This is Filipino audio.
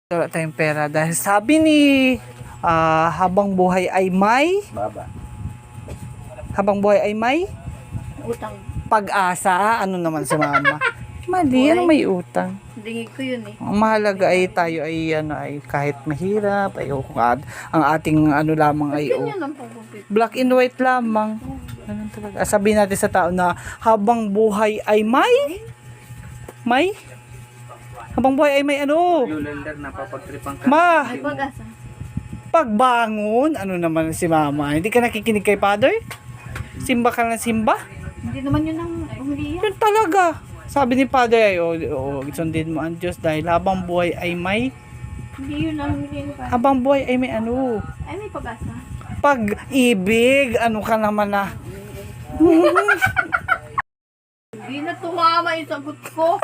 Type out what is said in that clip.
Wala tayong pera dahil sabi ni habang buhay ay may Baba. habang buhay ay may Utang. pag-asa. Ano naman si mama? Mali, ano may utang? Dingig ko yun eh. Ang mahalaga ay tayo ay kahit mahirap ay ang ating lamang ay Ganyan ang pagpupit. black and white lamang. Ganun talaga. Sabihin natin sa tao na habang buhay ay may habang buhay ay may Yung lender na papagtripang ka. May pag-asa. pagbangon. Ano naman si mama? Hindi ka nakikinig kay father? Simba ka ng simba? Hindi naman yun ang huli yan. Yun talaga. Sabi ni father ay sundin mo ang Diyos dahil habang buhay ay may Hindi yun ang huli ni Father. habang buhay ay may Ay, may pag-asa. pag-ibig. Ano ka naman na? Hindi na tumama yung sagot ko.